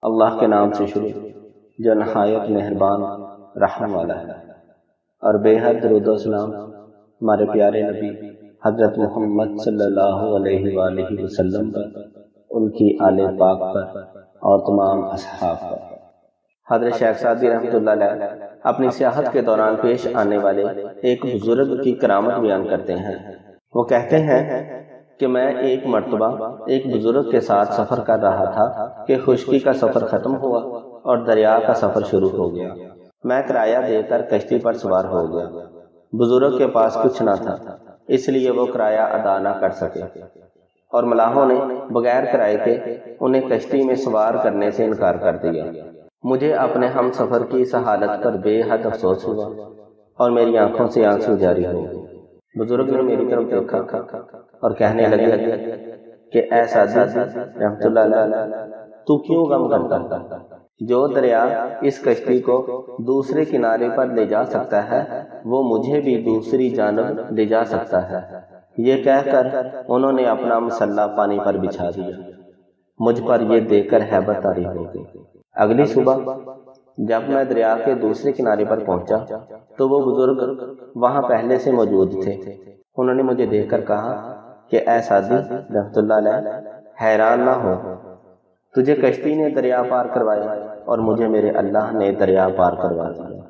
اللہ کے نام سے شروع جو نہایت مہربان رحم والا ہے، اور بے حد درود و سلام ہمارے پیارے نبی حضرت محمد صلی اللہ علیہ وآلہ وسلم پر، ان کی آل پاک پر اور تمام اصحاب پر۔ حضرت شیخ سعدی رحمۃ اللہ علیہ اپنی سیاحت کے دوران پیش آنے والے ایک بزرگ کی کرامت بیان کرتے ہیں۔ وہ کہتے ہیں کہ میں ایک مرتبہ ایک بزرگ کے ساتھ سفر کر رہا تھا کہ خشکی کا سفر ختم ہوا اور دریا کا سفر شروع ہو گیا۔ میں کرایہ دے کر کشتی پر سوار ہو گیا۔ بزرگ کے پاس کچھ نہ تھا، اس لیے وہ کرایہ ادا نہ کر سکے، اور ملاحوں نے بغیر کرائے کے انہیں کشتی میں سوار کرنے سے انکار کر دیا۔ مجھے اپنے ہم سفر کی اس حالت پر بے حد افسوس ہوا اور میری آنکھوں سے آنسو جاری ہو گئے۔ بزرگ نے میری طرف دیکھا اور کہنے لگے کہ اے سعدی رحمۃ اللہ علیہ، تو کیوں غم کرتا ہے؟ جو دریا اس کشتی کو دوسرے کنارے پر لے جا سکتا ہے، وہ مجھے بھی دوسری جانب لے جا سکتا ہے۔ یہ کہہ کر انہوں نے اپنا مسلح پانی پر بچھا دیا۔ مجھ پر یہ دیکھ کر ہیبت طاری ہو گئی۔ اگلی صبح جب میں دریا کے دوسرے کنارے پر پہنچا تو وہ بزرگ وہاں پہلے سے موجود تھے۔ انہوں نے مجھے دیکھ کر کہا کہ اے سعدی رحمۃ اللہ علیہ، حیران نہ ہو، تجھے کشتی نے دریا پار کروایا اور مجھے میرے اللہ نے دریا پار کروا دیا۔